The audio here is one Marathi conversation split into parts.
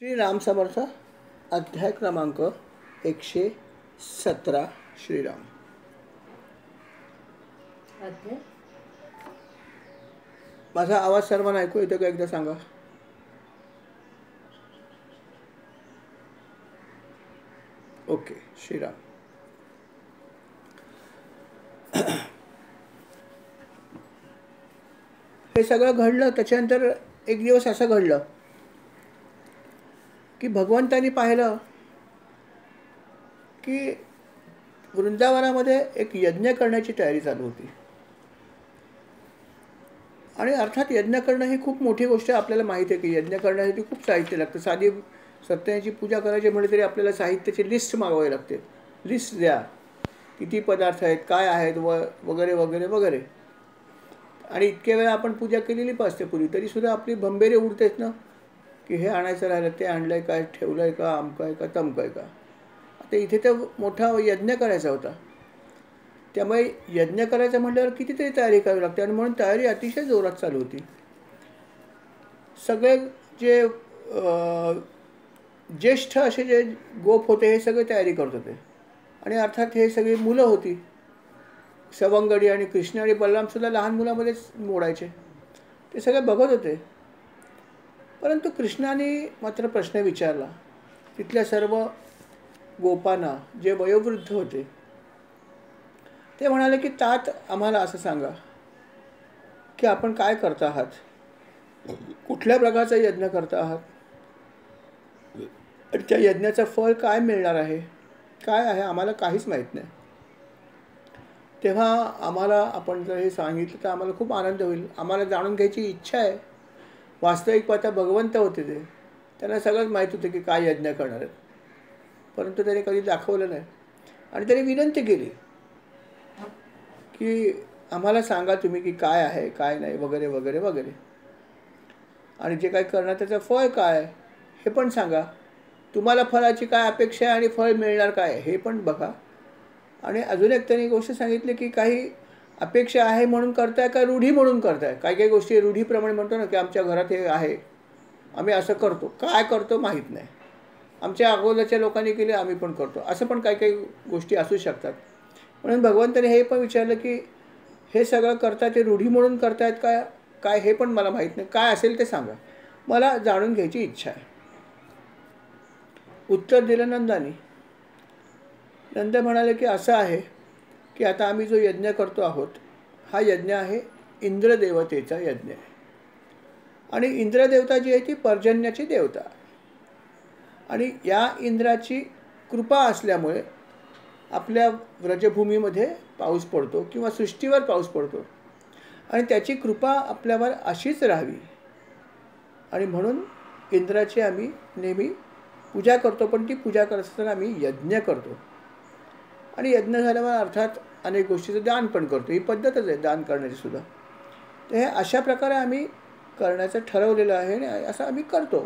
श्री राम समर्थ अध्याय क्रमांक 117 श्रीराम। माझा आवाज सर्वांना ऐकू येतो का? एकदा सांगा। ओके। श्रीराम। हे सगळं घडलं, त्याच्यानंतर एक दिवस असं घडलं की भगवंतांनी पाहिलं की वृंदावनामध्ये एक यज्ञ करण्याची तयारी चालू होती. आणि अर्थात यज्ञ करणं ही खूप मोठी गोष्ट आहे. आपल्याला माहिती आहे की यज्ञ करण्यासाठी खूप साहित्य लागतं. साधी सत्याची पूजा करायची म्हटलं तरी आपल्याला साहित्याची लिस्ट मागवावी लागते. लिस्ट द्या, किती पदार्थ आहेत, काय आहेत वगैरे वगैरे वगैरे. आणि इतके वेळा आपण पूजा केलेली पण असते पूर्वी, तरीसुद्धा आपली भंबेरे उडतेच ना की हे आणायचं राहिलं, ते आणलं आहे काय, ठेवलं आहे का, अमकं आहे का, तमकं आहे का. आता इथे तर मोठा यज्ञ करायचा होता. त्यामुळे यज्ञ करायचं म्हटल्यावर कितीतरी तयारी करावी लागते. आणि म्हणून तयारी अतिशय जोरात चालू होती. सगळे जे ज्येष्ठ असे जे गोप होते हे सगळे तयारी करत होते. आणि अर्थात हे सगळी मुलं होती. सवंगडी आणि कृष्ण आणि बलरामसुद्धा लहान मुलामध्येच मोडायचे. ते सगळे बघत होते. परंतु कृष्णाने मात्र प्रश्न विचारला तिथल्या सर्व गोपांना, जे वयोवृद्ध होते. ते म्हणाले की तात आम्हाला असं सांगा की आपण काय करता आहात, कुठल्या प्रकारचा यज्ञ करता आहात, आणि त्या यज्ञाचं फळ काय मिळणार आहे, काय आहे, आम्हाला काहीच माहीत नाही. तेव्हा आम्हाला आपण जर हे सांगितलं तर आम्हाला खूप आनंद होईल. आम्हाला जाणून घ्यायची इच्छा आहे. वास्तविक पाहता भगवंत होते ते, त्यांना सगळंच माहीत होतं की काय यज्ञ करणार आहेत, परंतु त्याने कधी दाखवलं नाही. आणि त्याने विनंती केली की आम्हाला सांगा तुम्ही की काय आहे काय नाही वगैरे वगैरे वगैरे. आणि जे काही करणार त्याचं फळ काय हे पण सांगा. तुम्हाला फळाची काय अपेक्षा आहे आणि फळ मिळणार काय हे पण बघा. आणि अजून एक त्यांनी गोष्ट सांगितली की काही अपेक्षा आहे म्हणून करताय का रूढी म्हणून करताय. काही काही गोष्टी रूढीप्रमाणे म्हणतो ना की आमच्या घरात हे आहे, आम्ही असं करतो, काय करतो माहीत नाही, आमच्या अगोदरच्या लोकांनी केले आम्ही पण करतो, असं पण काही काही गोष्टी असू शकतात. म्हणून भगवंताने हे पण विचारलं की हे सगळं करताय ते रूढी म्हणून करतायत काय काय हे पण मला माहीत नाही, काय असेल ते सांगा, मला जाणून घ्यायची इच्छा आहे. उत्तर दिलं नंदानी. नंद म्हणाले की असं आहे की आता आम्ही जो यज्ञ करतो आहोत हा यज्ञ आहे इंद्रदेवतेचा यज्ञ आहे. आणि इंद्रदेवता जी आहे ती पर्जन्याची देवता. आणि या इंद्राची कृपा असल्यामुळे आपल्या व्रजभूमीमध्ये पाऊस पडतो किंवा सृष्टीवर पाऊस पडतो. आणि त्याची कृपा आपल्यावर अशीच राहावी. आणि म्हणून इंद्राची आम्ही नेहमी पूजा करतो. पण ती पूजा करत असताना आम्ही यज्ञ करतो. आणि यज्ञ झाल्यावर अर्थात अनेक गोष्टीचं दान पण करतो. ही पद्धतच आहे दान करण्याची सुद्धा. तर हे अशा प्रकारे आम्ही करण्याचं ठरवलेलं आहे आणि असं आम्ही करतो.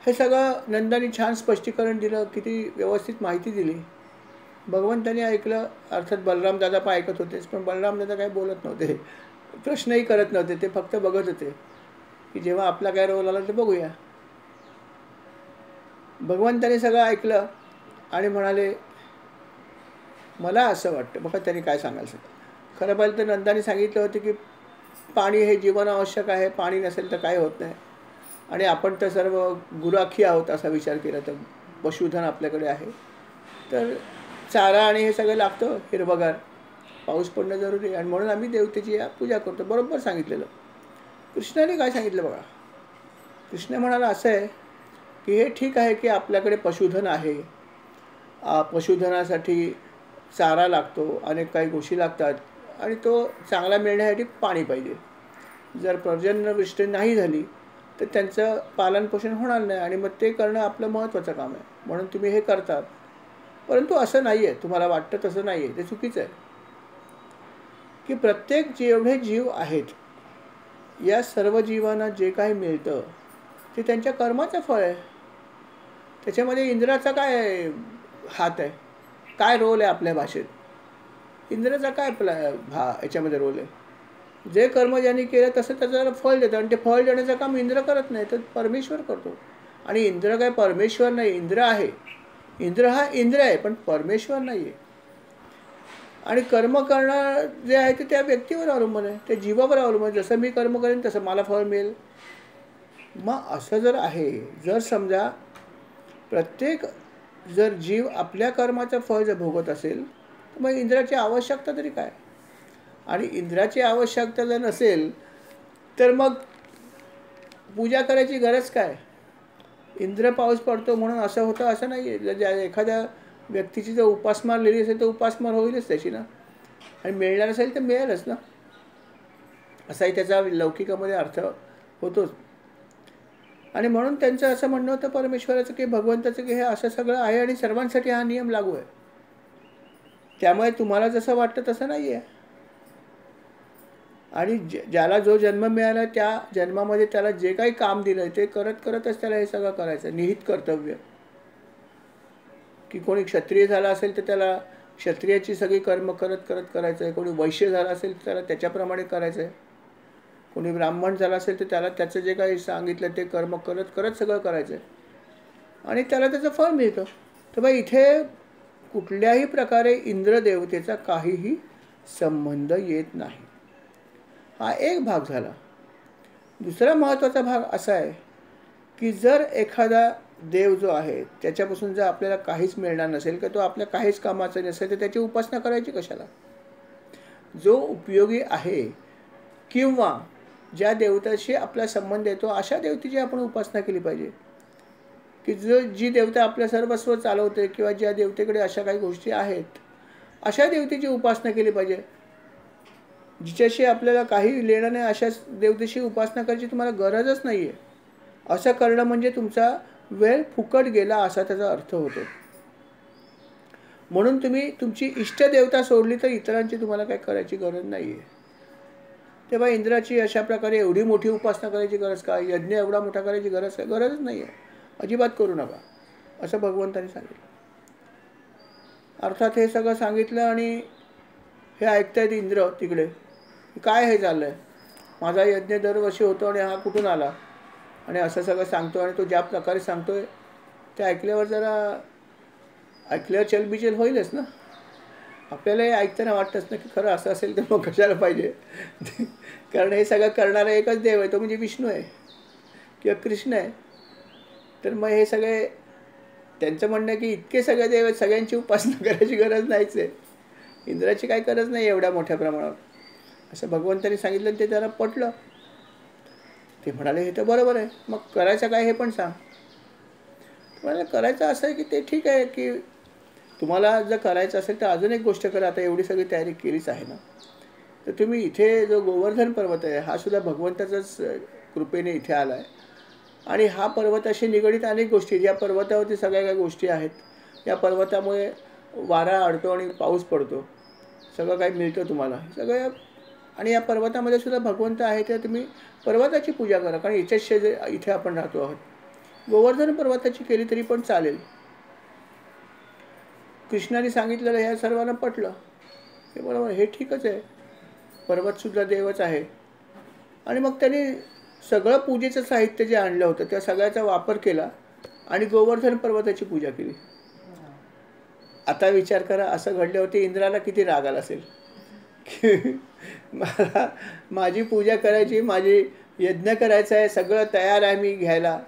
हे सगळं नंदानी छान स्पष्टीकरण दिलं, किती व्यवस्थित माहिती दिली. भगवंतानी ऐकलं. अर्थात बलराम दादा पण ऐकत होतेच, पण बलराम दादा काही बोलत नव्हते, प्रश्नही करत नव्हते. ते फक्त बघत होते की जेव्हा आपला काय रोल आला ते बघूया. भगवंताने सगळं ऐकलं आणि म्हणाले मला असं वाटतं. बघा त्यांनी काय सांगायचं. खरं पाहिलं तर नंदाने सांगितलं होतं की पाणी हे जीवन आवश्यक आहे, पाणी नसेल तर काय होत नाही. आणि आपण तर सर्व गुराखी आहोत असा विचार केला तर पशुधन आपल्याकडे आहे, तर चारा आणि हे सगळं लागतं, हिरवगार, पाऊस पडणं जरुरी आहे. आणि म्हणून आम्ही देवतेची या पूजा करतो. बरोबर सांगितलेलं. कृष्णाने काय सांगितलं बघा. कृष्ण म्हणाला असं आहे की हे ठीक आहे की आपल्याकडे पशुधन आहे, पशुधनासाठी चारा लागतो, अनेक काही गोष्टी लागतात, आणि तो चांगला मिळण्यासाठी पाणी पाहिजे. जर पर्जन्यवृष्टी नाही झाली तर त्यांचं पालनपोषण होणार नाही. आणि मग ते करणं आपलं महत्त्वाचं काम आहे. म्हणून तुम्ही हे करतात. परंतु असं नाही आहे, तुम्हाला वाटतं तसं नाही आहे, ते चुकीचं आहे. की प्रत्येक जेवढे जीव आहेत या सर्व जीवांना जे काही मिळतं ते त्यांच्या कर्माचं फळ आहे. त्याच्यामध्ये इंद्राचा काय हात आहे, काय रोल आहे आपल्या भाषेत, इंद्राचा काय याच्यामध्ये रोल आहे. जे कर्म ज्यांनी केलं तसं त्याचं फळ देतं, आणि ते फळ देण्याचं काम इंद्र करत नाही, तर परमेश्वर करतो. आणि इंद्र काय परमेश्वर नाही, इंद्र आहे. इंद्र हा इंद्र आहे, पण परमेश्वर नाही आहे. आणि कर्म करणं जे आहे ते त्या व्यक्तीवर अवलंबून आहे, त्या जीवावर अवलंबून आहे. जसं मी कर्म करेन तसं मला फळ मिळेल. मग असं जर आहे, जर समजा प्रत्येक जर जीव आपल्या कर्माचं फळ जर भोगत असेल, तर मग इंद्राची आवश्यकता तरी काय? आणि इंद्राची आवश्यकता जर नसेल तर मग पूजा करायची गरज काय? इंद्र पाऊस पडतो म्हणून असं होतं असं नाही आहे. ज्या एखाद्या व्यक्तीची जर उपासमार लिहिली असेल तर उपासमार होईलच त्याची ना, आणि मिळणार असेल तर मिळेलच ना, असाही त्याचा लौकिकामध्ये अर्थ होतोच. आणि म्हणून त्यांचं असं म्हणणं होतं परमेश्वराचं की भगवंताचं की हे असं सगळं आहे आणि सर्वांसाठी हा नियम लागू आहे. त्यामुळे तुम्हाला जसं वाटतं तसं नाही आहे. आणि ज्याला जो जन्म मिळाला त्या जन्मामध्ये त्याला जे काही काम दिलं ते करत करतच त्याला हे सगळं करायचं, निहित कर्तव्य. की कोणी क्षत्रिय झाला असेल तर त्याला क्षत्रियाची सगळी कर्म करत करत करायचं आहे. कोणी वैश्य झाला असेल तर त्याला त्याच्याप्रमाणे करायचं आहे. कोणी ब्राह्मण झाला असेल तर त्याला त्याचं जे काही सांगितलं ते कर्म करत करत सगळं करायचं आहे, आणि त्याला त्याचं फळ मिळतं. तर बा इथे कुठल्याही प्रकारे इंद्रदेवतेचा काहीही संबंध येत नाही. हा एक भाग झाला. दुसरा महत्त्वाचा भाग असा आहे की जर एखादा देव जो आहे त्याच्यापासून जर आपल्याला काहीच मिळणार नसेल किंवा तो आपल्या काहीच कामाचा नसेल तर त्याची उपासना करायची कशाला? जो उपयोगी आहे किंवा ज्या देवताशी आपला संबंध येतो अशा देवतेची आपण उपासना केली पाहिजे. की जी देवता आपल्या सर्वस्व चालवते किंवा ज्या देवतेकडे अशा काही गोष्टी आहेत अशा देवतेची उपासना केली पाहिजे. जिच्याशी आपल्याला काही लेणं नाही अशा देवतेची उपासना करायची तुम्हाला गरजच नाही आहे. असं करणं म्हणजे तुमचा वेळ फुकट गेला असा त्याचा अर्थ होतो. म्हणून तुम्ही तुमची इष्टदेवता सोडली तर इतरांची तुम्हाला काही करायची गरज नाही आहे. तेव्हा इंद्राची अशा प्रकारे एवढी मोठी उपासना करायची गरज काय? यज्ञ एवढा मोठा करायची गरज काय? गरजच नाही आहे. अजिबात करू नका असं भगवंतांनी सांगितलं. अर्थात हे सगळं सांगितलं आणि हे ऐकतायत इंद्र तिकडे. काय हे चाललं आहे? माझा यज्ञ दरवर्षी होतो आणि हा कुठून आला? आणि असं सगळं सांगतो, आणि तो ज्या प्रकारे सांगतोय ते ऐकल्यावर जरा ऐकल्यावर चलबिचल होईलच ना. आपल्याला हे ऐकताना वाटतंच ना की खरं असं असेल तर मग कशाला पाहिजे. कारण हे सगळं करणारा एकच देव आहे, तो म्हणजे विष्णू आहे किंवा कृष्ण आहे. तर मग हे सगळे त्यांचं म्हणणं की इतके सगळे देव आहेत, सगळ्यांची उपासना करायची गरज नाहीच आहे. इंद्राची काही गरज नाही एवढ्या मोठ्या प्रमाणावर असं भगवंतांनी सांगितलं. ते त्याला पटलं. ते म्हणाले हे तर बरोबर आहे, मग करायचं काय हे पण सांग. तुम्हाला करायचं असं आहे की ते ठीक आहे की तुम्हाला जर करायचं असेल तर अजून एक गोष्ट करा. आता एवढी सगळी तयारी केलीच आहे ना, तर तुम्ही इथे जो गोवर्धन पर्वत आहे हा सुद्धा भगवंताच्याच कृपेने इथे आला आहे. आणि हा पर्वताशी निगडीत अनेक गोष्टी, ज्या पर्वतावरती सगळ्या काही गोष्टी आहेत. या पर्वतामुळे वारा अडतो आणि पाऊस पडतो, सगळं काही मिळतं तुम्हाला सगळं. आणि या पर्वतामध्ये सुद्धा भगवंत आहे, तर तुम्ही पर्वताची पूजा करा. कारण इथे आपण राहतो आहोत. गोवर्धन पर्वताची केली तरी पण चालेल. कृष्णाने सांगितलेलं ह्या सर्वांना पटलं. हे बरोबर, हे ठीकच आहे, पर्वतसुद्धा देवच आहे. आणि मग त्यांनी सगळं पूजेचं साहित्य जे आणलं होतं त्या सगळ्याचा वापर केला आणि गोवर्धन पर्वताची पूजा केली. आता विचार करा, असं घडल्यावरती इंद्राला किती राग आला असेल की मला माझी पूजा करायची, माझी यज्ञ करायचा आहे, सगळं तयार आहे मी घ्यायला,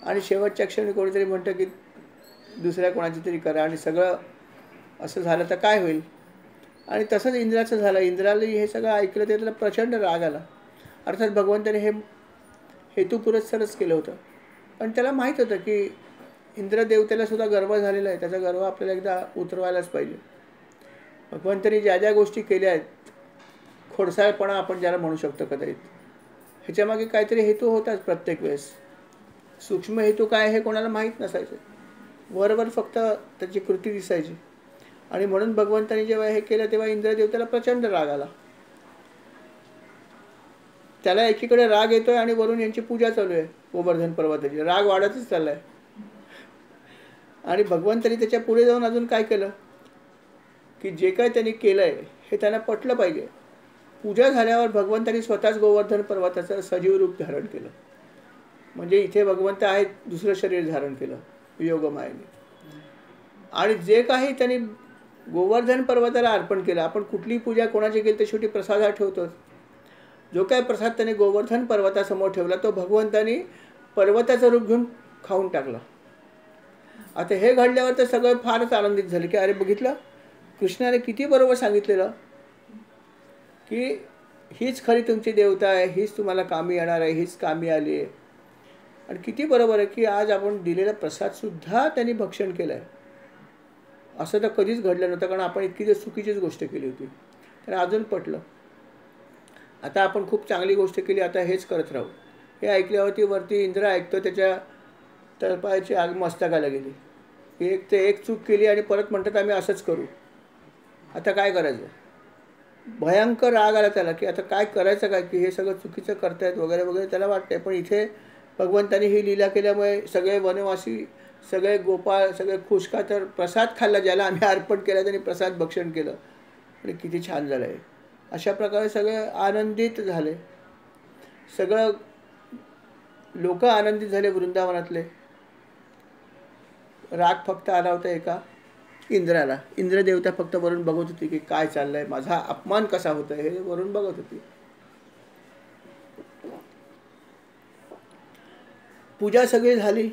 आणि शेवटच्या क्षणी कोणीतरी म्हणतं की दुसऱ्या कोणाची तरी करा, आणि सगळं असं झालं तर काय होईल. आणि तसंच इंद्राचं झालं. इंद्राला हे सगळं ऐकलं ते त्याला प्रचंड राग आला. अर्थात भगवंताने हे हेतुपुरस्सरच केलं होतं, पण त्याला माहीत होतं की इंद्रदेवतेला सुद्धा गर्व झालेला आहे. त्याचा गर्व आपल्याला एकदा उतरवायलाच पाहिजे. भगवंताने ज्या ज्या गोष्टी केल्या आहेत, खोडसाळपणा आपण ज्याला म्हणू शकतो कदाचित, ह्याच्यामागे काहीतरी हेतू होताच प्रत्येक वेळेस. सूक्ष्म हेतू काय हे कोणाला माहीत नसायचं, वरवर फक्त त्याची कृती दिसायची. आणि म्हणून भगवंताने जेव्हा हे केलं तेव्हा इंद्रदेवतेला प्रचंड राग आला. त्याला एकीकडे राग येतोय आणि वरून यांची पूजा चालू आहे गोवर्धन पर्वताची. राग वाढतच चाललाय. आणि भगवंतानी त्याच्या पुढे जाऊन अजून काय केलं की जे काय त्यांनी केलंय हे त्यांना पटलं पाहिजे. पूजा झाल्यावर भगवंतांनी स्वतःच गोवर्धन पर्वताचं सजीव रूप धारण केलं. म्हणजे इथे भगवंत आहेत, दुसरं शरीर धारण केलं योगमायेने. आणि जे काही त्यांनी गोवर्धन पर्वताला अर्पण केलं, आपण कुठली पूजा कोणाची केली तर शेवटी प्रसादात ठेवतोच. जो काय प्रसाद त्याने गोवर्धन पर्वतासमोर ठेवला तो भगवंतांनी पर्वताचं रूप घेऊन खाऊन टाकला. आता हे घडल्यावर तर सगळं फारच आनंदित झाले की अरे बघितलं, कृष्णाने किती बरोबर सांगितलेलं की हीच खरी तुमची देवता आहे, हीच तुम्हाला कामी येणार आहे, हीच कामी आली आहे. आणि किती बरोबर आहे की आज आपण दिलेला प्रसादसुद्धा त्यांनी भक्षण केलं आहे. असं तर कधीच घडलं नव्हतं, कारण आपण इतकी चुकीचीच गोष्ट केली होती. तर अजून पटलं, आता आपण खूप चांगली गोष्ट केली, आता हेच करत राहू. हे ऐकल्यावरती वरती इंद्र ऐकतो, त्याच्या तळपायाची आग मस्तकाला गेली. एक ते एक चूक केली आणि परत म्हणतात आम्ही असंच करू. आता काय करायचं? भयंकर राग आला त्याला की आता काय करायचं काय, की हे सगळं चुकीचं करतायत वगैरे वगैरे त्याला वाटतंय. पण इथे भगवंतांनी ही लीला केल्यामुळे सगळे वनवासी, सगळे गोपाळ, सगळे खुश का तर प्रसाद खाल्ला, ज्याला आम्ही अर्पण केला त्यांनी प्रसाद भक्षण केलं. आणि किती छान झालं आहे. अशा प्रकारे सगळे आनंदित झाले, सगळं लोक आनंदित झाले वृंदावनातले. राग फक्त आला होता एका इंद्राला. इंद्रदेवता फक्त वरून बघत होती की काय चाललंय, माझा अपमान कसा होतोय हे वरून बघत होती. पूजा सगळी झाली,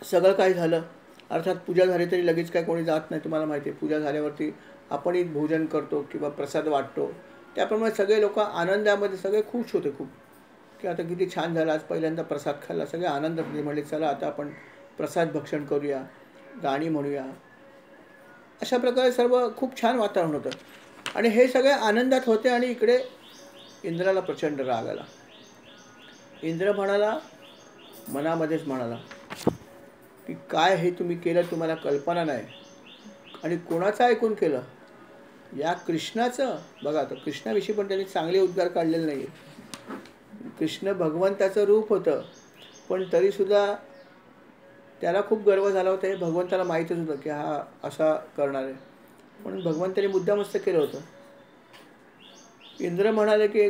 सगळं काय झालं. अर्थात पूजा झाली तरी लगेच काय कोणी जात नाही, तुम्हाला माहिती आहे. पूजा झाल्यावरती आपणही भोजन करतो किंवा प्रसाद वाटतो. त्याप्रमाणे सगळे लोक आनंदामध्ये सगळे खुश होते खूप की आता किती छान झालं, आज पहिल्यांदा प्रसाद खाल्ला. सगळे आनंद होते. म्हणजे चला आता आपण प्रसाद भक्षण करूया, गाणी म्हणूया. अशा प्रकारे सर्व खूप छान वातावरण होतं. आणि हे सगळे आनंदात होते. आणि इकडे इंद्राला प्रचंड राग आला. इंद्र म्हणाला, मनामध्येच म्हणाला की काय हे तुम्ही केलं, तुम्हाला कल्पना नाही. आणि कोणाचं ऐकून केलं? या कृष्णाचं. बघा आता कृष्णाविषयी पण त्यांनी चांगले उद्गार काढलेले नाही. कृष्ण भगवंताचं रूप होतं, पण तरीसुद्धा त्याला खूप गर्व झाला होता. हे भगवंताला माहीतच होतं की हा असा करणार आहे, म्हणून भगवंताने मुद्दामच केलं होतं. इंद्र म्हणाले की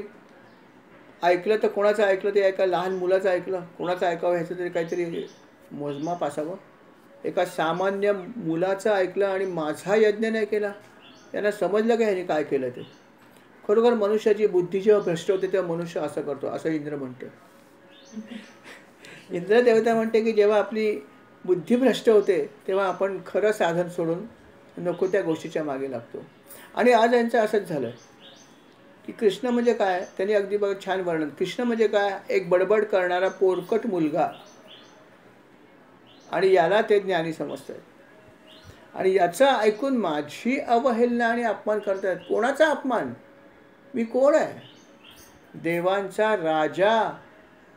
ऐकलं तर कोणाचं ऐकलं ते एका लहान मुलाचं ऐकलं, कोणाचं ऐकावं ह्याचं तरी काहीतरी मोजमाप असावं. एका सामान्य मुलाचं ऐकलं आणि माझा यज्ञ नाही केला. त्यांना समजलं का ह्याने काय केलं ते. खरोखर मनुष्याची बुद्धी जेव्हा भ्रष्ट होते तेव्हा मनुष्य असं करतो, असं इंद्र म्हणतो. इंद्र देवता म्हणते की जेव्हा आपली बुद्धी भ्रष्ट होते तेव्हा आपण खरं साधन सोडून नको त्या गोष्टीच्या मागे लागतो. आणि आज यांचं असंच झालं की कृष्ण म्हणजे काय, त्यांनी अगदी बघा छान वर्णन. कृष्ण म्हणजे काय, एक बडबड करणारा पोरकट मुलगा, आणि याला ते ज्ञानी समजतात. आणि याचं ऐकून माझी अवहेलना आणि अपमान करतायत. कोणाचा अपमान? मी कोण आहे? देवांचा राजा,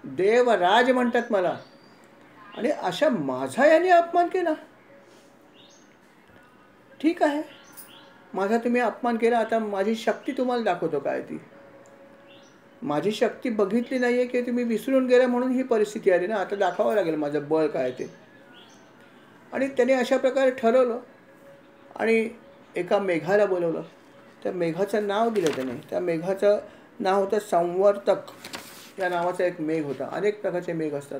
देवराज म्हणतात मला, आणि अशा माझा याने अपमान केला. ठीक आहे, माझा तुम्ही अपमान केला, आता माझी शक्ती तुम्हाला दाखवतो काय ती. माझी शक्ती बघितली नाही आहे की तुम्ही विसरून गेला म्हणून ही परिस्थिती आली ना. आता दाखवावं लागेल माझं बळ काय ते. आणि त्याने अशा प्रकारे ठरवलं आणि एका मेघाला बोलवलं. त्या मेघाचं नाव दिलं त्याने. त्या मेघाचं नाव होतं संवर्तक. या नावाचा एक मेघ होता. अनेक प्रकारचे मेघ असतात,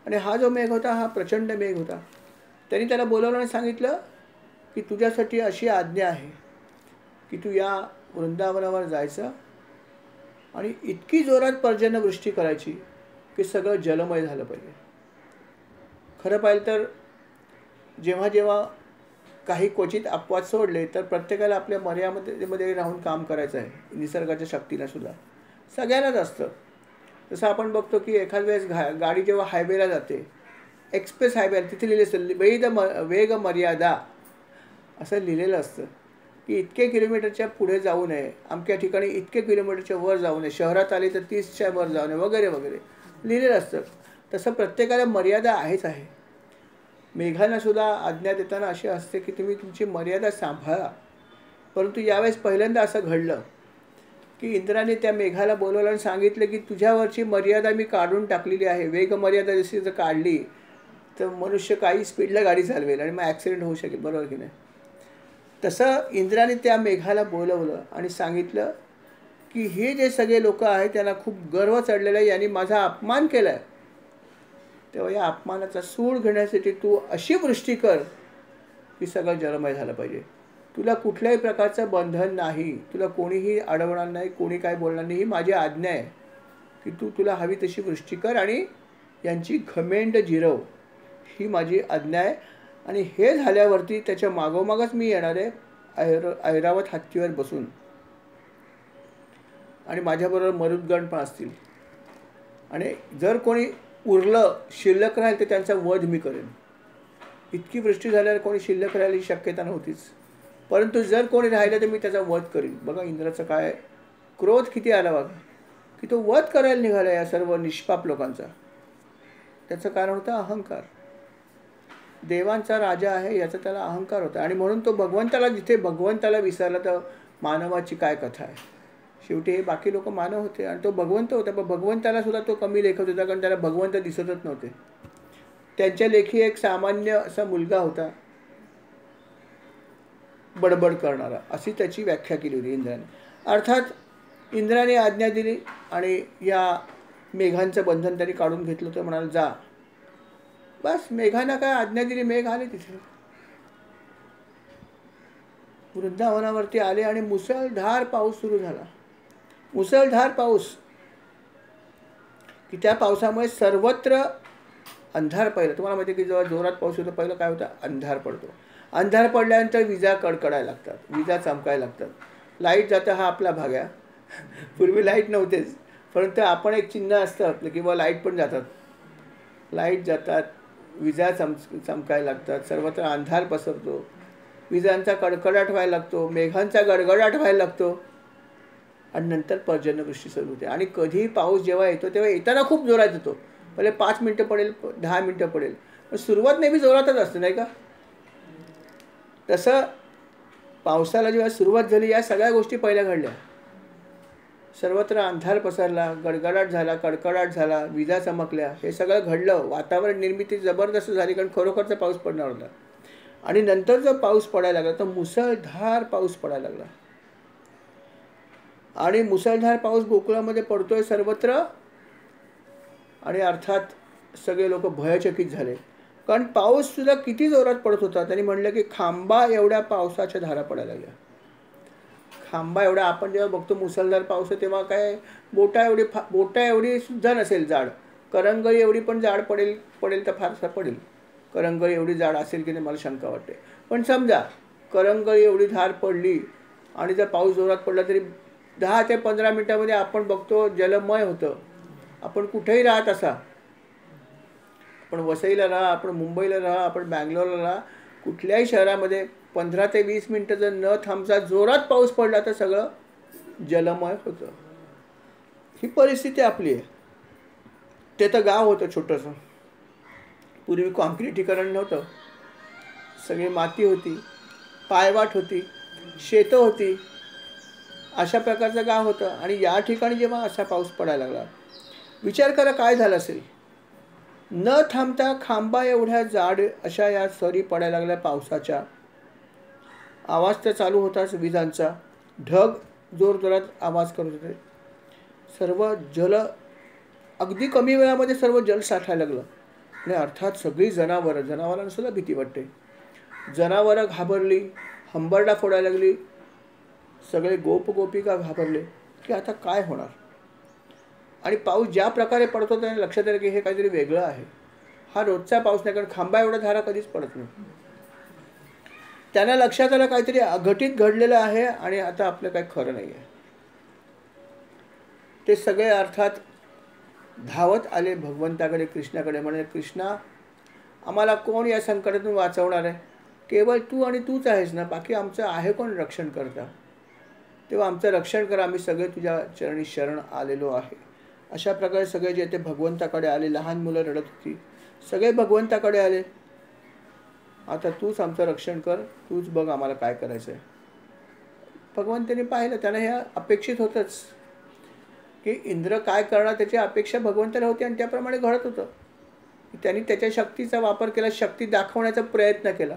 आणि हा जो मेघ होता हा प्रचंड मेघ होता. त्यांनी त्याला बोलवलं आणि सांगितलं की तुझ्यासाठी अशी आज्ञा आहे की तू या वृंदावनावर जायचं आणि इतकी जोरात पर्जन्यवृष्टी करायची की सगळं जलमय झालं पाहिजे. खरं पाहिलं तर जेव्हा जेव्हा काही क्वचित अपवाद सोडले तर प्रत्येकाला आपल्या मर्यादेमध्ये राहून काम करायचं आहे. निसर्गाच्या शक्तीला सुद्धा सगळ्यांनाच असतं. जसं आपण बघतो की एखाद वेळेस गाडी जेव्हा हायवेला जाते, एक्सप्रेस हायवे, तिथे लिहिलेलं असतं वेग मर्यादा, असं लिहिलेलं असतं की इतके किलोमीटरच्या पुढे जाऊ नये, अमक्या ठिकाणी इतके किलोमीटरच्या वर जाऊ नये, शहरात आले तर 30च्या वर जाऊ नये वगैरे वगैरे लिहिलेलं असतं. तसं प्रत्येकाला मर्यादा आहेच आहे. मेघांना सुद्धा आज्ञा देताना अशी असते की तुम्ही तुमची मर्यादा सांभाळा. परंतु यावेळेस पहिल्यांदा असं घडलं की इंद्राने त्या मेघाला बोलवलं आणि सांगितलं की तुझ्यावरची मर्यादा मी काढून टाकलेली आहे. वेग मर्यादा जशी जर काढली तर मनुष्य काही स्पीडला गाडी चालवेल आणि मग ॲक्सिडेंट होऊ शकेल, बरोबर की नाही. तसं इंद्राने त्या मेघाला बोलवलं आणि सांगितलं की हे जे सगळे लोक आहेत त्यांना खूप गर्व चढलेला आहे, यांनी माझा अपमान केला आहे. तेव्हा या अपमानाचा सूड घेण्यासाठी तू अशी वृष्टी कर की सगळं जलमय झालं पाहिजे. तुला कुठल्याही प्रकारचं बंधन नाही, तुला कोणीही अडवणार नाही, कोणी काय बोलणार नाही. ही माझी आज्ञा आहे की तुला हवी तशी वृष्टी कर आणि यांची घमेंड जिरव. ही माझी आज्ञा आहे. आणि हे झाल्यावरती त्याच्या मागोमागच मी येणार आहे ऐरावत हत्तीवर बसून, आणि माझ्याबरोबर मरुद्गण पण असतील. आणि जर कोणी उरलं शिल्लक राहील तर त्यांचा वध मी करेन. इतकी वृष्टी झाल्यावर कोणी शिल्लक राहिली शक्यता नव्हतीच, परंतु जर कोणी राहिलं तर मी त्याचा वध करीन. बघा इंद्राचा काय क्रोध किती आला बघा, की तो वध करायला निघाला या सर्व निष्पाप लोकांचा. त्याचं कारण होतं अहंकार. देवांचा राजा आहे याचा त्याला अहंकार होता, आणि म्हणून तो भगवंताला, जिथे भगवंताला विसरला तर मानवाची काय कथा आहे. शेवटी हे बाकी लोक मानव होते आणि तो भगवंत होता, पण भगवंताला सुद्धा तो कमी लेखत होता, कारण त्याला भगवंत दिसतच नव्हते. त्यांच्या लेखी एक सामान्य असा मुलगा होता, बडबड करणारा, अशी त्याची व्याख्या केली होती इंद्राने. अर्थात इंद्राने आज्ञा दिली आणि या मेघांचं बंधन त्यांनी काढून घेतलं. तर म्हणाल जा. बस मेघांना काय आज्ञा दिली, मेघ आले तिथे वृंदावनावरती आले आणि मुसळधार पाऊस सुरू झाला. मुसळधार पाऊस की त्या पावसामुळे सर्वत्र अंधार पहिला. तुम्हाला माहिती आहे की जेव्हा जोरात पाऊस होतो पहिलं काय होतं, अंधार पडतो. अंधार पडल्यानंतर विजा कडकडायला लागतात, विजा चमकायला लागतात. लाईट जातं हा आपला भाग आहे. पूर्वी लाईट नव्हतेच, परंतु आपण एक चिन्ह असतं आपलं किंवा लाईट पण जातात. लाईट जातात, विजा चमकायला लागतात, सर्वत्र अंधार पसरतो, विजांचा कडकडाट व्हायला लागतो, मेघांचा गडगडाट व्हायला लागतो, आणि नंतर पर्जन्यवृष्टी सुरू होते. आणि कधी पाऊस जेव्हा येतो तेव्हा येताना खूप जोरात येतो. पहिले 5 मिनटं पडेल, 10 मिनटं पडेल, पण सुरुवात नेहमी जोरातच असते नाही का. तसं पावसाला जेव्हा सुरुवात झाली या सगळ्या गोष्टी पहिल्या घडल्या. सर्वत्र अंधार पसरला, गडगडाट झाला, कडकडाट झाला, विजा चमकल्या, हे सगळं घडलं. वातावरण निर्मिती जबरदस्त झाली, कारण खरोखरचा पाऊस पडणार होता. आणि नंतर जर पाऊस पडायला लागला तर मुसळधार पाऊस पडायला लागला. आणि मुसळधार पाऊस गोकुळामध्ये पडतोय सर्वत्र. आणि अर्थात सगळे लोक भयचकित झाले, कारण पाऊस सुद्धा किती जोरात पडत होता. त्यांनी म्हणलं की खांबा एवढ्या पावसाच्या धारा पडायला लागल्या. खांबा एवढा, आपण जेव्हा बघतो मुसळधार पाऊस तेव्हा काय बोटा एवढी सुद्धा नसेल जाड, करंगळी एवढी पण जाड पडेल तर फारसा पडेल. करंगळी एवढी जाड असेल की नाही मला शंका वाटते, पण समजा करंगळी एवढी धार पडली आणि जर पाऊस जोरात पडला तरी 10 ते 15 मिनिटामध्ये आपण बघतो जलमय होतं. आपण कुठेही राहत असा, आपण वसईला राहा, आपण मुंबईला राहा, आपण बँगलोरला राहा, कुठल्याही शहरामध्ये 15 ते 20 मिनिटं जर न थांबता जोरात पाऊस पडला तर सगळं जलमय होतं. ही परिस्थिती आपली आहे. ते तर गाव होतं छोटंसं. पूर्वी कॉन्क्रिटीकरण नव्हतं, सगळी माती होती, पायवाट होती, शेतं होती, अशा प्रकारचं गाव होतं. आणि या ठिकाणी जेव्हा असा पाऊस पडायला लागला, विचार करा काय झालं असेल. न थांबता खांबा एवढ्या जाड अशा या सरी पडायला लागल्या पावसाच्या. आवाज तर चालू होताच विजांचा, ढग जोरजोरात आवाज करत होते. सर्व जल अगदी कमी वेळामध्ये सर्व जल साठायला लागलं. आणि अर्थात सगळी जनावरांना सुद्धा भीती वाटते. जनावरं घाबरली, हंबरडा फोडायला लागली. सगळे गोपिका घाबरले की आता काय होणार. आणि पाऊस ज्या प्रकारे पडत होता त्यांनी लक्षात आलं की हे काहीतरी वेगळं आहे. हा रोजचा पाऊस नाही, कारण खांबा एवढा धारा कधीच पडत नाही. त्यांना लक्षात आलं काहीतरी अघटित घडलेलं आहे आणि आता आपलं काही खरं नाही आहे. ते सगळे अर्थात धावत आले भगवंताकडे, कृष्णाकडे. म्हणे कृष्णा, आम्हाला कोण या संकटातून वाचवणार आहे. केवळ तू आणि तूच आहेस ना, बाकी आमचं आहे कोण रक्षण करता. तेव्हा आमचं रक्षण करा, आम्ही सगळे तुझ्या चरणी शरण आलेलो आहे. अशा प्रकारे सगळे जे ते भगवंताकडे आले. लहान मुलं रडत होती, सगळे भगवंताकडे आले. आता तूच आमचं रक्षण कर, तूच बघ आम्हाला काय करायचं आहे. भगवंताने पाहिलं, त्यांना हे अपेक्षित होतंच की इंद्र काय करणार त्याची अपेक्षा भगवंताला होती, आणि त्याप्रमाणे घडत होतं. त्यांनी त्याच्या शक्तीचा वापर केला, शक्ती दाखवण्याचा प्रयत्न केला.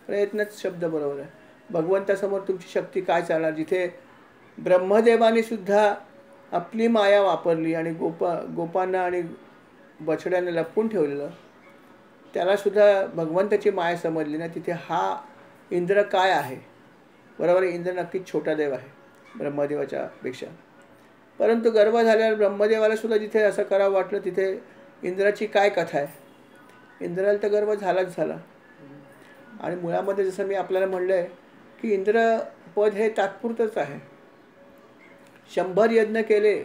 प्रयत्नच शब्द बरोबर आहे. भगवंतासमोर तुमची शक्ती काय चालणार. जिथे ब्रह्मदेवाने सुद्धा आपली माया वापरली आणि गोपांना आणि बछड्यांना लपवून ठेवलेलं. त्याला सुद्धा भगवंताची माया समजली ना. तिथे हा इंद्र काय आहे? बरोबर आहे, इंद्र नक्कीच छोटा देव आहे ब्रह्मदेवाच्या पेक्षा. परंतु गर्भ झाल्यावर ब्रह्मदेवाला सुद्धा जिथे असं करावं वाटलं तिथे इंद्राची काय कथा आहे? इंद्राला तर गर्भ झालाच झाला. आणि मुळामध्ये जसं मी आपल्याला म्हणलं आहे की इंद्रपद हे तात्पुरतंच आहे. 100 यज्ञ केले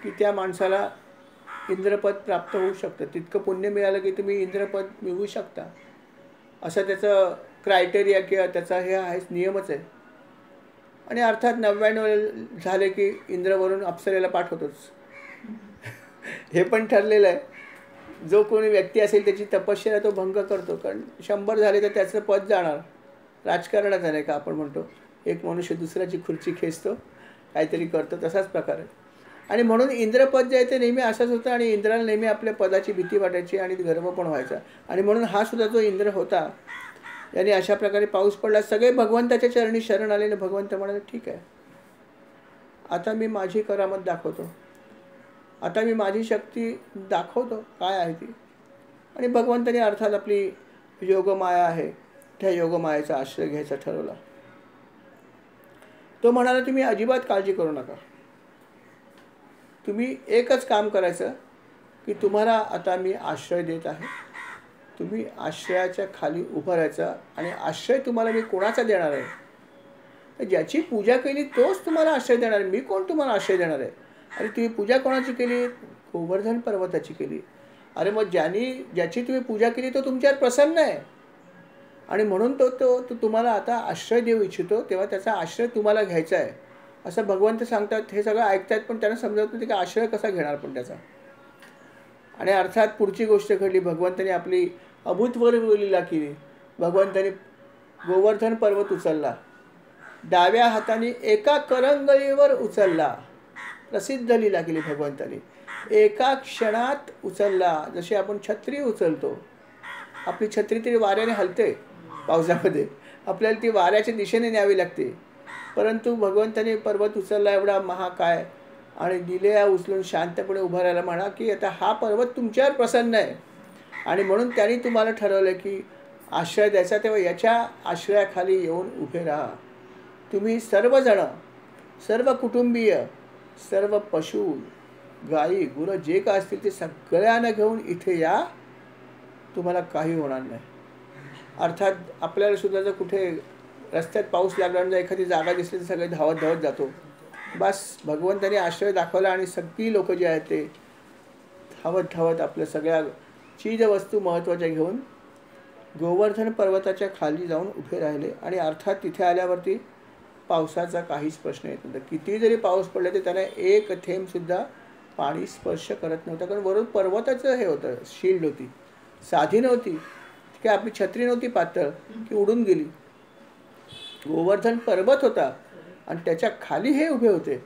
की त्या माणसाला इंद्रपद प्राप्त होऊ शकतं. तितकं पुण्य मिळालं की तुम्ही इंद्रपद मिळवू शकता, असं त्याचं क्रायटेरिया किंवा त्याचा हे आहे, नियमच आहे. आणि अर्थात 99 झाले की इंद्रवरून अप्सरेला पाठवतोच. हे पण ठरलेलं आहे. जो कोणी व्यक्ती असेल त्याची तपश्चर्या तो भंग करतो. कारण 100 झाले तर त्याचं पद जाणार. राजकारणात आहे का आपण म्हणतो, एक मनुष्य दुसऱ्याची खुर्ची खेचतो, काहीतरी करतो, तसाच प्रकार आहे. आणि म्हणून इंद्रपद जे आहे ते नेहमी असंच होतं. आणि इंद्राला नेहमी आपल्या पदाची भीती वाटायची आणि गर्व पण व्हायचा. आणि म्हणून हा सुद्धा जो इंद्र होता याने अशा प्रकारे पाऊस पडला. सगळे भगवंताच्या चरणी शरण आलेले. भगवंत म्हणाले ठीक आहे, आता मी माझी करामत दाखवतो, आता मी माझी शक्ती दाखवतो काय आहे ती. आणि भगवंताने अर्थात आपली योगमाया आहे त्या योगमायेचा आश्रय घ्यायचा ठरवला. तो म्हणाला तुम्ही अजिबात काळजी करू नका, तुम्ही एकच काम करायचं की तुम्हाला आता मी आश्रय देत आहे, तुम्ही आश्रयाच्या खाली उभं राहायचं. आणि आश्रय तुम्हाला मी कोणाचा देणार आहे? ज्याची पूजा केली तोच तुम्हाला आश्रय देणार आहे. मी कोण तुम्हाला आश्रय देणार आहे? आणि तुम्ही पूजा कोणाची केली? गोवर्धन पर्वताची केली. अरे मग ज्याची तुम्ही पूजा केली तो तुमच्यावर प्रसन्न आहे आणि म्हणून तो तुम्हाला आता आश्रय देऊ इच्छितो, तेव्हा त्याचा आश्रय तुम्हाला घ्यायचा आहे असं भगवंत सांगतात. हे सगळं ऐकतात पण त्यांना समजत नाही की आश्रय कसा घेणार पण त्याचा. आणि अर्थात पुढची गोष्ट घडली. भगवंताने आपली अभूतपूर्व लीला केली. भगवंताने गोवर्धन पर्वत उचलला, डाव्या हाताने एका करंगळीवर उचलला. प्रसिद्ध लीला केली भगवंताने. एका क्षणात उचलला. जशी आपण छत्री उचलतो, आपली छत्री तरी वाऱ्याने हलते पावसामध्ये, आपल्याला ती वाऱ्याच्या दिशेने न्यावी लागते. परंतु भगवंताने पर्वत उचलला एवढा महाकाय आणि दिलेला उचलून शांतपणे उभा राहायला म्हणा की आता हा पर्वत तुमच्यावर प्रसन्न आहे. आणि म्हणून त्यांनी तुम्हाला ठरवलं की आश्रय द्यायचा, तेव्हा याच्या आश्रयाखाली येऊन उभे राहा. तुम्ही सर्वजण, सर्व कुटुंबीय, सर्व पशु, गायी, गुरं जे काय असतील ते सगळ्यांना घेऊन इथे या, तुम्हाला काही होणार नाही. अर्थात आपल्याला सुद्धा जर कुठे रस्त्यात पाऊस लागल्यानंतर एखादी जागा दिसली तर सगळे धावत धावत जातो. बस भगवंताने आश्रय दाखवला आणि सगळी लोक जे आहेत ते धावत धावत आपल्या सगळ्या चीजवस्तू महत्त्वाच्या घेऊन गोवर्धन पर्वताच्या खाली जाऊन उभे राहिले. आणि अर्थात तिथे आल्यावरती पावसाचा काहीच प्रश्न येत नव्हता. किती जरी पाऊस पडला तर त्यांना एक थेंबसुद्धा पाणी स्पर्श करत नव्हतं. कारण वरून पर्वताचं हे होतं, शील्ड होती, साधी नव्हती की आपली छत्री नव्हती पातळ की उडून गेली. गोवर्धन पर्वत होता आणि त्याच्या खाली हे उभे होते.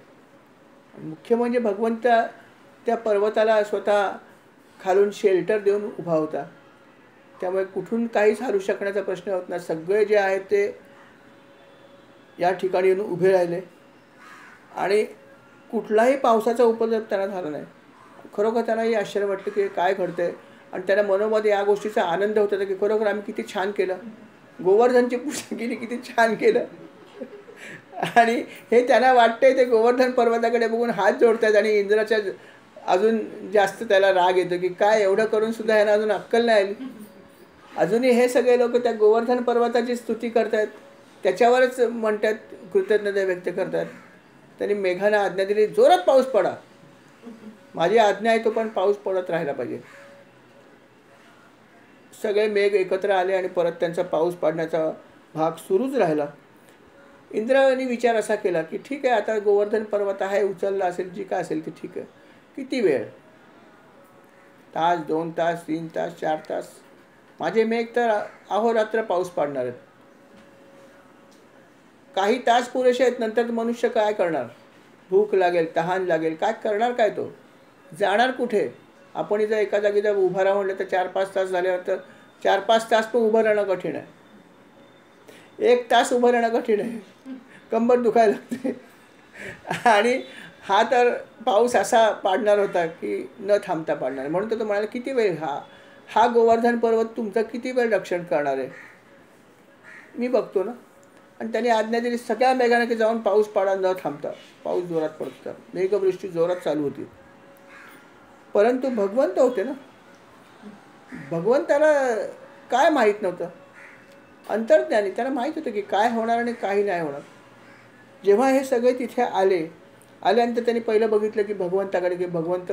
मुख्य म्हणजे भगवंत त्या पर्वताला स्वतः खालून शेल्टर देऊन उभा होता. त्यामुळे कुठून काहीच हलू शकण्याचा प्रश्न होत नाही. सगळे जे आहेत ते या ठिकाणी येऊन उभे राहिले आणि कुठलाही पावसाचा उपद्रव त्यांना झाला नाही. खरोखर त्यांनाही आश्चर्य वाटतं की काय घडतंय. आणि त्यांना मनोमध्ये या गोष्टीचा आनंद होत होता की खरोखर आम्ही किती छान केलं, गोवर्धनची पूजा केली, किती छान केलं. आणि हे त्यांना वाटतंय ते गोवर्धन पर्वताकडे बघून हात जोडतात. आणि इंद्राच्या अजून जास्त त्याला राग येतो की काय एवढं करून सुद्धा यांना अजून अक्कल नाही आली. अजूनही हे सगळे लोक त्या गोवर्धन पर्वताची स्तुती करतात, त्याच्यावरच म्हणतात, कृतज्ञता व्यक्त करतात. त्यांनी मेघांना आज्ञा दिली जोरात पाऊस पडा. माझी आज्ञा आहे तो पण पाऊस पडत राहिला पाहिजे. सगळे मेघ एकत्र आले आणि परत त्यांचा पाऊस पडण्याचा भाग सुरूच राहिला. इंद्राने विचार असा केला की ठीक आहे, आता गोवर्धन पर्वत आहे, उचलला असेल, जी काय असेल ती ठीक आहे. किती वेळ, तास, 2 तास, 3 तास, 4 तास, माझे मेघ तर अहोरात्र पाऊस पाडणार आहेत. काही तास पुरेसे आहेत, नंतर मनुष्य काय करणार? भूक लागेल, तहान लागेल, काय करणार, काय तो जाणार कुठे? आपण जर एका जागी जर उभं राहा म्हटलं तर 4-5 तास झाल्यावर तर 4-5 तास पण उभं राहणं कठीण आहे. 1 तास उभं राहणं कठीण आहे. कंबर दुखायला लागते आणि हा तर पाऊस असा पाडणार होता की न थांबता पाडणार. म्हणून तो म्हणाला किती वेळ हा गोवर्धन पर्वत तुमचं किती वेळ रक्षण करणार आहे, मी बघतो ना. आणि त्यांनी आज्ञा दिली सगळ्या मेघाने की जाऊन पाऊस पाडा न थांबता. पाऊस जोरात पडत होता, मेघवृष्टी जोरात चालू होती. परंतु भगवंत होते ना, भगवंताला काय माहीत नव्हतं, अंतर्ज्ञानी, त्याला माहीत होतं की काय होणार आणि काही नाही होणार. जेव्हा हे सगळे तिथे आल्यानंतर त्यांनी पहिलं बघितलं की भगवंताकडे, की भगवंत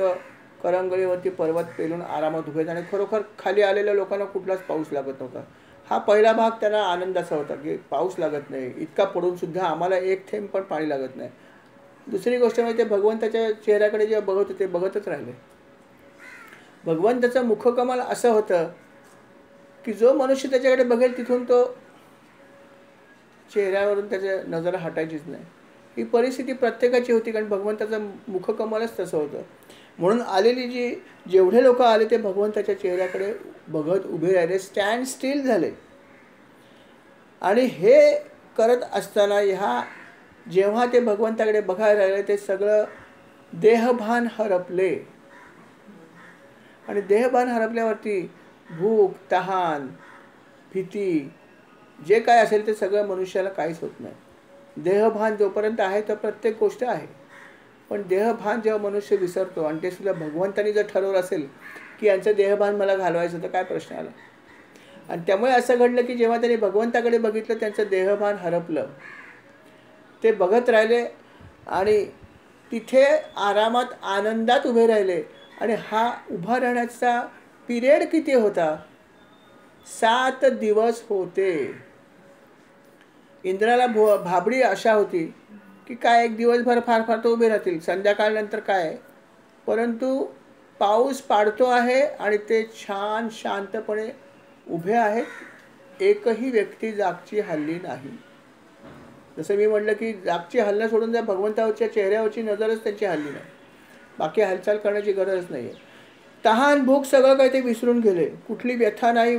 करंगळीवरती पर्वत पेलून आरामात उभे आहेत आणि खरोखर खाली आलेल्या लोकांना कुठलाच पाऊस लागत नव्हता. हा पहिला भाग त्यांना आनंदाचा होता की पाऊस लागत नाही, इतका पडून सुद्धा आम्हाला एक थेंब पण पाणी लागत नाही. दुसरी गोष्ट म्हणजे ते भगवंताच्या चेहऱ्याकडे जेव्हा बघत होते बघतच राहिले. भगवंताचं मुखकमल असं होतं की जो मनुष्य त्याच्याकडे बघेल तिथून तो चेहऱ्यावरून त्याच्या नजर हटायचीच नाही. ही परिस्थिती प्रत्येकाची होती कारण भगवंताचं मुखकमलच तसं होतं. म्हणून आलेली जेवढे लोक आले ते भगवंताच्या चेहऱ्याकडे बघत उभे राहिले, स्टँड स्टील झाले. आणि हे करत असताना जेव्हा ते भगवंताकडे बघायला लागले ते सगळं देहभान हरपले. आणि देहभान हरपल्यावरती भूक, तहान, भीती जे काय असेल ते सगळं मनुष्याला काहीच होत नाही. देहभान जोपर्यंत आहे तर प्रत्येक गोष्ट आहे, पण देहभान जेव्हा मनुष्य विसरतो आणि ते सुद्धा भगवंतानी जर ठरवलं असेल की यांचं देहभान मला घालवायचं तर काय प्रश्न आला. आणि त्यामुळे असं घडलं की जेव्हा त्यांनी भगवंताकडे बघितलं त्यांचं देहभान हरपलं. ते बघत राहिले आणि तिथे आरामात आनंदात उभे राहिले. आणि हा उभा राहण्याचा पिरियड किती होता, 7 दिवस होते. इंद्राला भाबडी आशा होती की काय एक दिवसभर फार फार तो उभे राहतील, संध्याकाळनंतर काय. परंतु पाऊस पाडतो आहे आणि ते छान शांतपणे उभे आहेत. एकही व्यक्ती जागची हलली नाही. जसं मी म्हटलं की जागची हलणं सोडून जर भगवंताच्या चेहऱ्यावरची नजरच त्यांची हलली नाही, बाकी हालचाल करण्याची गरज नाही आहे. तहान भूक सगळं काही ते विसरून गेले. कुठली व्यथा नाही,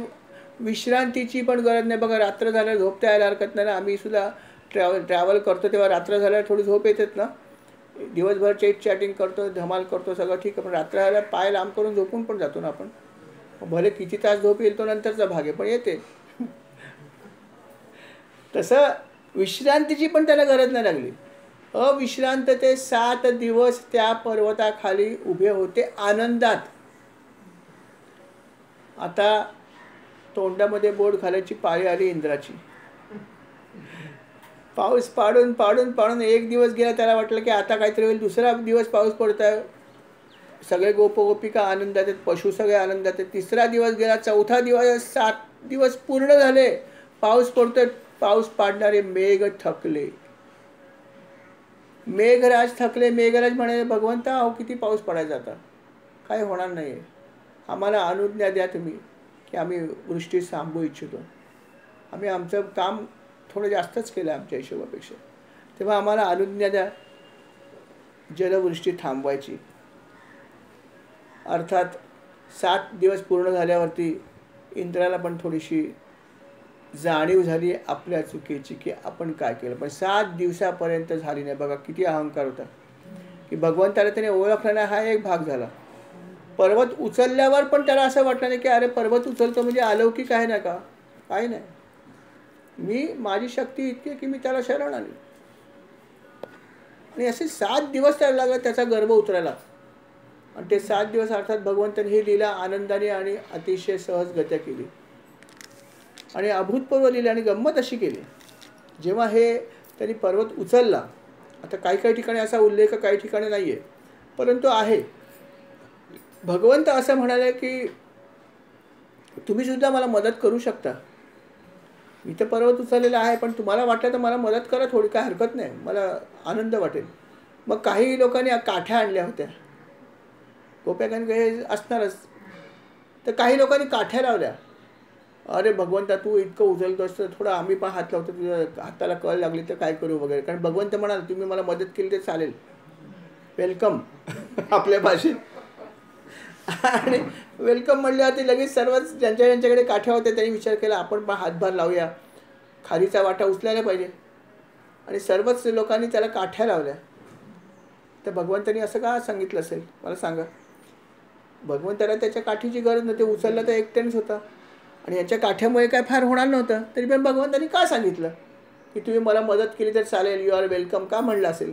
विश्रांतीची पण गरज नाही. बघा रात्र झाल्यावर झोपता यायला हरकत नाही ना. आम्ही सुद्धा ट्रॅव्हल करतो तेव्हा रात्र झाल्यावर थोडी झोप येतेच ना. दिवसभर चॅटिंग करतो, धमाल करतो, सगळं ठीक आहे, पण रात्र झाल्यावर पाय लांब करून झोपून पण जातो ना आपण. भले किती तास झोप येईल तो नंतरचा भाग आहे, पण येते. तसं विश्रांतीची पण त्याला गरज नाही लागली. अविश्रांत ते 7 दिवस त्या पर्वताखाली उभे होते आनंदात. आता तोंडामध्ये बोट घालायची पाळी आली इंद्राची. पाऊस पाडून पाडून पाडून एक दिवस गेला, त्याला वाटलं की आता काहीतरी होईल. दुसरा दिवस पाऊस पडतोय, सगळे गोपगोपिका आनंदात आहेत, पशु सगळे आनंदात आहेत. तिसरा दिवस गेला, चौथा दिवस, 7 दिवस पूर्ण झाले, पाऊस पडतोय. पाऊस पाडणारे मेघ थकले. मेघराज थकले. मेघराज म्हणाले भगवंता अहो किती पाऊस पडायचा, आता काय होणार नाही आहे, आम्हाला अनुज्ञा द्या तुम्ही की आम्ही वृष्टी थांबवू इच्छितो. आम्ही आमचं काम थोडं जास्तच केलं आमच्या हिशोबापेक्षा, तेव्हा आम्हाला अनुज्ञा द्या जलवृष्टी थांबवायची. अर्थात 7 दिवस पूर्ण झाल्यावरती इंद्राला पण थोडीशी जाणीव झाली आपल्या चुकीची की आपण काय केलं, पण 7 दिवसापर्यंत झाली नाही. बघा किती अहंकार होता की भगवंताला त्याने ओळखला नाही, हा एक भाग झाला. पर्वत उचलल्यावर पण त्याला असं वाटलं नाही की अरे पर्वत उचलतो म्हणजे अलौकिक आहे ना का, काही नाही, माझी शक्ती इतकी की मी त्याला शरण आली. आणि असे 7 दिवस त्याला लागला त्याचा गर्भ उतरायला. आणि ते 7 दिवस अर्थात भगवंताने ही लीला आनंदाने आणि अतिशय सहजगत्या केली आणि अभूतपूर्व लीला आणि गंमत अशी केली. जेव्हा हे त्यांनी पर्वत उचलला, आता काही ठिकाणी असा उल्लेख काही ठिकाणी नाही आहे, परंतु आहे. भगवंत असं म्हणाले की तुम्ही सुद्धा मला मदत करू शकता, मी तर पर्वत उचललेला आहे, पण तुम्हाला वाटलं तर मला मदत करा थोडी, काय हरकत नाही, मला आनंद वाटेल. मग काही लोकांनी काठ्या आणल्या होत्या, गोप्याकांनी हे असणारच, तर काही लोकांनी काठ्या लावल्या. अरे भगवंता तू इतकं उचलतो असतं, थोडं आम्ही पण हात लावतो, तुझ्या हाताला कळ लागली तर काय करू वगैरे. कारण भगवंत म्हणाल तुम्ही मला मदत केली तर चालेल, वेलकम आपल्या भाषेत. आणि वेलकम म्हणल्यावरती लगेच सर्वच ज्यांच्याकडे काठ्या होत्या त्यांनी विचार केला आपण पण हातभार लावूया, खारीचा वाटा उचलायला पाहिजे. आणि सर्वच लोकांनी त्याला काठ्या लावल्या. तर भगवंतांनी असं का सांगितलं असेल मला सांगा. भगवंताला त्याच्या काठीची गरज नव्हती, उचलला तर एकट्यानेच होता आणि याच्या काठ्यामुळे काय फार होणार नव्हतं. तरी पण भगवंतांनी का सांगितलं की तुम्ही मला मदत केली तर चालेल, यू आर वेलकम का म्हणलं असेल.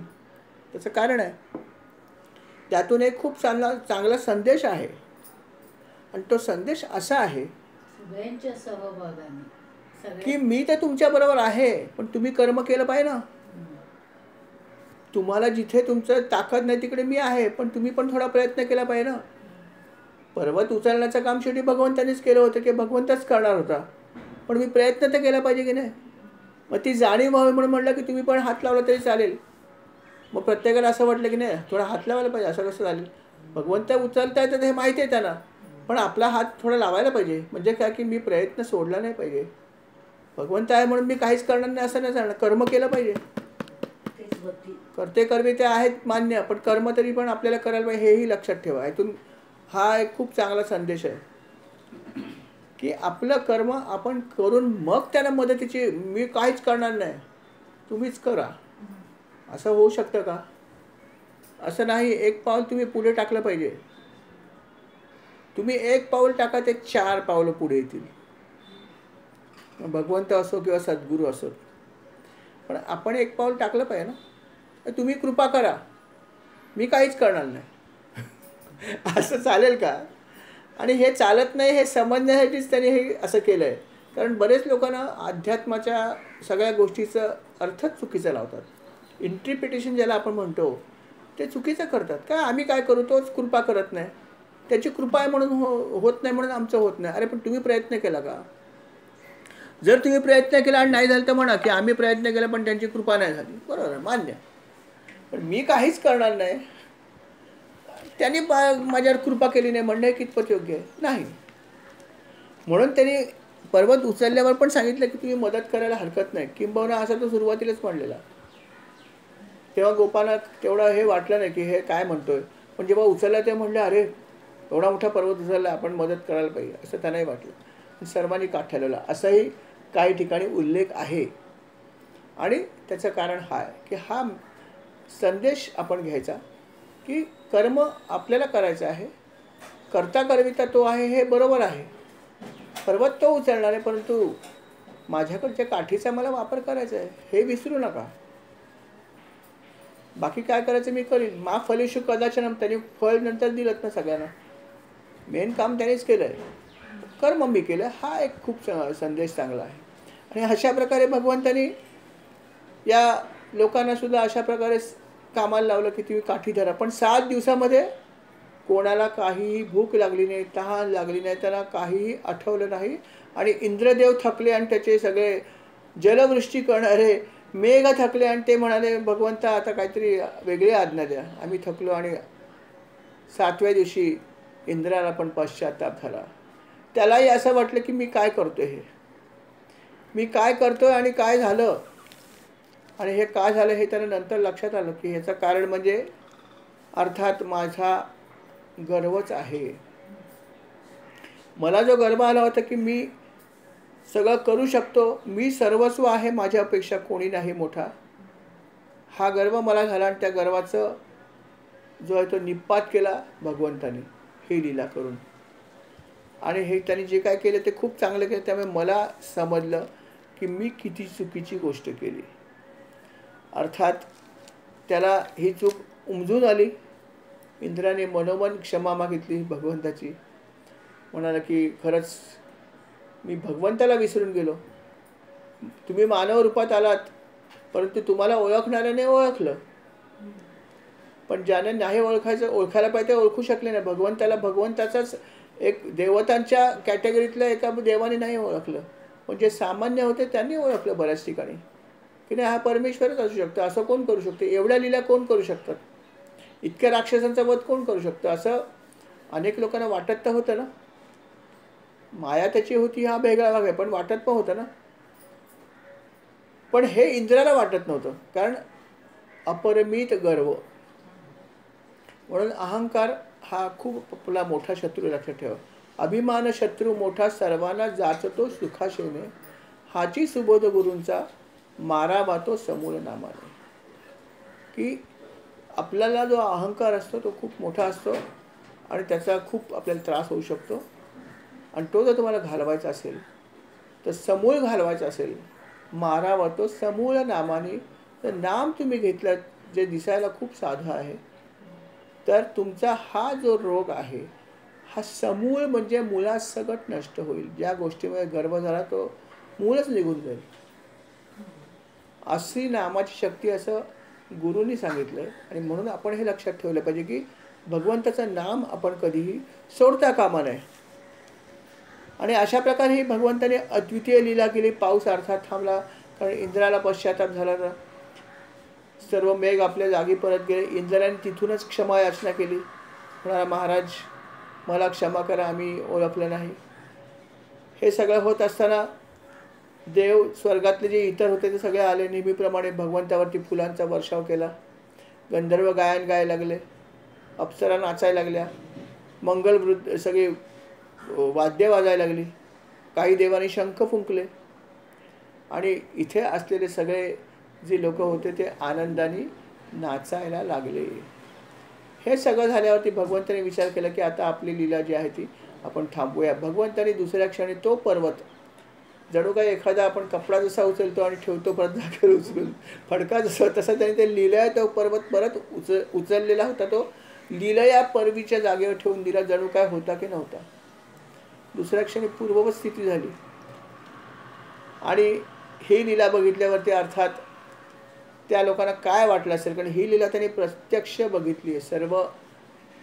त्याचं कारण आहे, त्यातून एक खूप चांगला संदेश आहे. आणि तो संदेश असा आहे की मी तर तुमच्याबरोबर आहे, पण तुम्ही कर्म केलं पाहिजे ना. तुम्हाला जिथे तुमचं ताकद नाही तिकडे मी आहे, पण तुम्ही पण थोडा प्रयत्न केला पाहिजे ना. पर्वत उचलण्याचं काम शेवटी भगवंतानीच केलं होतं की भगवंतच करणार होता, पण मी प्रयत्न तर केला पाहिजे की नाही. मग ती जाणीव व्हावी म्हणून म्हटलं की तुम्ही पण हात लावला तरी चालेल. मग प्रत्येकाला असं वाटलं की नाही थोडा हात लावायला पाहिजे, असं कसं चालेल. भगवंत उचलता येतं हे माहिती आहे त्यांना, पण आपला हात थोडा लावायला पाहिजे. म्हणजे काय की मी प्रयत्न सोडला नाही पाहिजे. भगवंत आहे म्हणून मी काहीच करणार नाही असं नाही चालणार, कर्म केलं पाहिजे. करते कर्मे ते आहेत मान्य, पण कर्म तरी पण आपल्याला करायला पाहिजे हेही लक्षात ठेवा. यातून हा एक खूप चांगला संदेश आहे की आपलं कर्म आपण करून मग त्याला मदतीची, मी काहीच करणार नाही तुम्हीच करा, असं होऊ शकतं का. असं नाही. एक पाऊल तुम्ही पुढे टाकलं पाहिजे. तुम्ही एक पाऊल टाका ते 4 पावलं पुढे येतील. भगवंत असो किंवा सद्गुरू असो, पण आपण एक पाऊल टाकलं पाहिजे ना. तुम्ही कृपा करा, मी काहीच करणार नाही असं चालेल का. आणि हे चालत नाही हे समजण्यासाठीच त्याने हे असं केलं आहे. कारण बरेच लोकांना अध्यात्माच्या सगळ्या गोष्टीचं अर्थच चुकीचं लावतात. इंटरप्रिटेशन ज्याला आपण म्हणतो ते चुकीचं करतात. काय आम्ही काय करू, तोच कृपा करत नाही, त्याची कृपा आहे म्हणून होत नाही म्हणून आमचं होत नाही. अरे पण तुम्ही प्रयत्न केला का. जर तुम्ही प्रयत्न केला आणि नाही झालं तर म्हणा की आम्ही प्रयत्न केला पण त्यांची कृपा नाही झाली, बरोबर आहे, मान्य. पण मी काहीच करणार नाही, त्यांनी माझ्यावर कृपा केली नाही म्हणणं कितपत योग्य आहे. नाही. म्हणून त्यांनी पर्वत उचलल्यावर पण सांगितलं की तुम्ही मदत करायला हरकत नाही, किंबहुना असं तो सुरुवातीलाच म्हणलेला. तेव्हा गोपाला तेवढं हे वाटलं नाही की हे काय म्हणतोय, पण जेव्हा उचलला ते म्हणले अरे एवढा मोठा पर्वत उचलला आपण मदत करायला पाहिजे असं त्यांनाही वाटलं. सर्वांनी काठ्या लावला असाही काही ठिकाणी उल्लेख आहे. आणि त्याचं कारण हा आहे की हा संदेश आपण घ्यायचा की कर्म आपल्याला करायचं आहे, करता करविता तो आहे हे बरोबर आहे. पर्वत तो उचलणार आहे, परंतु माझ्याकडच्या काठीचा मला वापर करायचा आहे हे विसरू नका. बाकी काय करायचं मी करीन. मा फलेषु कदाचन, त्यांनी फळ नंतर दिलं ना सगळ्यांना, मेन काम त्यानेच केलं आहे, कर्म मी केलं. हा एक खूप संदेश चांगला आहे. आणि अशा प्रकारे भगवंतानी या लोकांना सुद्धा अशा प्रकारे कामाला लावलं की तुम्ही काठी धरा. पण 7 दिवसामध्ये कोणाला काहीही भूक लागली नाही, तहान लागली नाही, त्यांना काहीही आठवलं नाही. आणि इंद्रदेव थकले आणि त्याचे सगळे जलवृष्टी करणारे मेघ थकले आणि ते म्हणाले भगवंता आता काहीतरी वेगळी आज्ञा द्या, आम्ही थकलो. आणि 7व्या दिवशी इंद्राला पण पश्चाताप झाला. त्यालाही असं वाटलं की मी काय करतोय, हे मी काय करतोय आणि काय झालं. आणि हे काय झालं हे त्याला नंतर लक्षात आलं की ह्याचं कारण म्हणजे अर्थात माझा गर्वच आहे. मला जो गर्व आला होता की मी सगळं करू शकतो, मी सर्वस्व आहे, माझ्यापेक्षा कोणी नाही मोठा, हा गर्व मला झाला. आणि त्या गर्वाचं जो आहे तो निपात केला भगवंताने ही लीला करून. आणि हे त्यांनी जे काय केलं ते खूप चांगलं केलं. त्यामुळे मला समजलं की मी किती चुकीची गोष्ट केली. अर्थात त्याला ही चूक उमजून आली. इंद्राने मनोमन क्षमा मागितली भगवंताची. म्हणाला की खरंच मी भगवंताला विसरून गेलो. तुम्ही मानव रूपात आलात, परंतु तुम्हाला ओळखणाऱ्याने ओळखलं, पण ज्याने नाही ओळखायला पाहिजे ते ओळखू शकले नाही. भगवंताला भगवंताचाच एक देवतांच्या कॅटेगरीतल्या एका देवाने नाही ओळखलं, पण जे सामान्य होते त्यांनी ओळखलं बऱ्याच ठिकाणी की नाही हा परमेश्वरच असू शकतो. असं कोण करू शकते, एवढ्या लीला कोण करू शकतात, इतक्या राक्षसांचा वध कोण करू शकतं. असं अनेक लोकांना वाटत तर होतं ना. माया त्याची होती हा वेगळा भाग आहे, पण वाटत पण होतं ना. पण हे इंद्राला वाटत नव्हतं, कारण अपरिमित गर्व. म्हणून अहंकार हा खूप आपला मोठा शत्रू, लक्षात ठेवा. अभिमान शत्रू मोठा सर्वांना जाचतो सुखाशेने, हाची सुबोध गुरूंचा मारावा तो समूळ नामाने. की आपल्याला जो अहंकार असतो तो खूप मोठा असतो आणि त्याचा खूप आपल्याला त्रास होऊ शकतो. आणि तो जर तुम्हाला घालवायचा असेल तर समूळ घालवायचा असेल, मारावा तो समूळ नामाने. तर नाम तुम्ही घेतलं जे दिसायला खूप साधं आहे, तर तुमचा हा जो रोग आहे हा समूळ म्हणजे मुळासकट नष्ट होईल. ज्या गोष्टीमुळे गर्भ झाला तो मूळच निघून जाईल. अशी नामाची शक्ती असं गुरूंनी सांगितलंय. आणि म्हणून आपण हे लक्षात ठेवलं पाहिजे की भगवंताचं नाम आपण कधीही सोडता कामा नये. आणि अशा प्रकारे ही भगवंताने अद्वितीय लीला केली. पाऊस अर्थात थांबला, कारण इंद्राला पश्चाताप झाला ना, सर्व मेघ आपल्या जागी परत गेले. इंद्राने तिथूनच क्षमा याचना केली, म्हणाला महाराज मला क्षमा करा, आम्ही ओळखलं नाही. हे सगळं होत असताना देव स्वर्गातले जे इतर होते ते सगळे आले. नेहमीप्रमाणे भगवंतावरती फुलांचा वर्षाव केला. गंधर्व गायन गायला लागले, अप्सरा नाचायला लागल्या, मंगलवृद्ध सगळे वाद्य वाजायला लागली, काही देवांनी शंख फुंकले. आणि इथे असलेले सगळे जे लोक होते ते आनंदाने नाचायला लागले. हे सगळं झाल्यावरती भगवंताने विचार केला की आता आपली लीला जी आहे ती आपण थांबवूया. भगवंताने दुसऱ्या क्षणी तो पर्वत, जणू काही एखादा आपण कपडा जसा उचलतो आणि ठेवतो परत जागेवर उचलून, फडका जसा, तसा त्याने ते लीलया तो पर्वत परत उचललेला होता. तो लीलया पर्वीच्या जागेवर ठेवून दिला, जणू काय होता की नव्हता. दुसऱ्या क्षणी पूर्ववत स्थिती झाली. आणि ही लीला बघितल्यावरती अर्थात त्या लोकांना काय वाटलं असेल, कारण ही लीला त्यांनी प्रत्यक्ष बघितली आहे.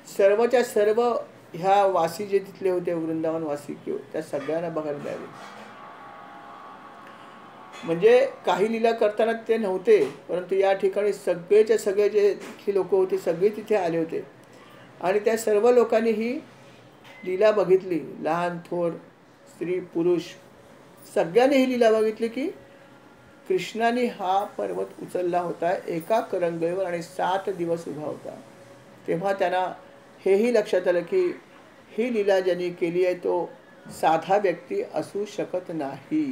सर्वच्या सर्व ह्या वासी जे तिथले होते, वृंदावन वासी किंवा त्या सगळ्यांना बघायला मिळाले. म्हणजे काही लीला करताना ते नव्हते, परंतु या ठिकाणी सगळेच्या सगळे जे लोक होते सगळे तिथे आले होते. आणि त्या सर्व लोकांनी ही लीला बघितली. लहान थोर स्त्री पुरुष सगळ्यांनी ही लीला बघितली की कृष्णाने हा पर्वत उचलला होता एका करंगळीवर आणि 7 दिवस उभा होता. तेव्हा त्यांना हेही लक्षात आलं की ही लीला ज्यांनी केली आहे तो साधा व्यक्ती असू शकत नाही.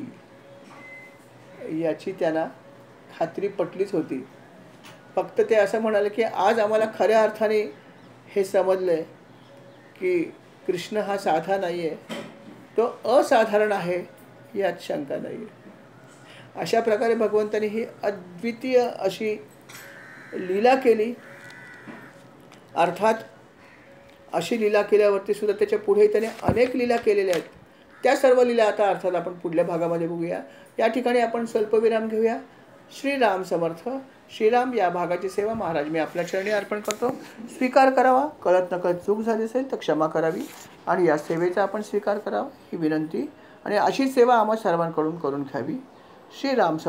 याची त्यांना खात्री पटलीच होती. फक्त ते असं म्हणाले की आज आम्हाला खऱ्या अर्थाने हे समजलंय की कृष्ण हा साधा नाही आहे, तो असाधारण आहे, यात शंका नाही आहे. अशा प्रकारे भगवंताने ही अद्वितीय अशी लीला केली. अर्थात अशी लीला केल्यावरती सुद्धा त्याच्या पुढे त्याने अनेक लीला केलेल्या आहेत. त्या सर्व लीला आता अर्थात आपण पुढल्या भागामध्ये बघूया. या ठिकाणी आपण स्वल्पविराम घेऊया. श्रीराम समर्थ. श्रीराम या भागाची सेवा महाराज मी आपल्या चरणी अर्पण करतो. स्वीकार करावा. कळत नकळत चूक झाली असेल तर क्षमा करावी आणि या सेवेचा आपण स्वीकार करावा ही विनंती. आणि अशी सेवा आम्हा सर्वांकडून करून घ्यावी. श्रीराम समर्थ.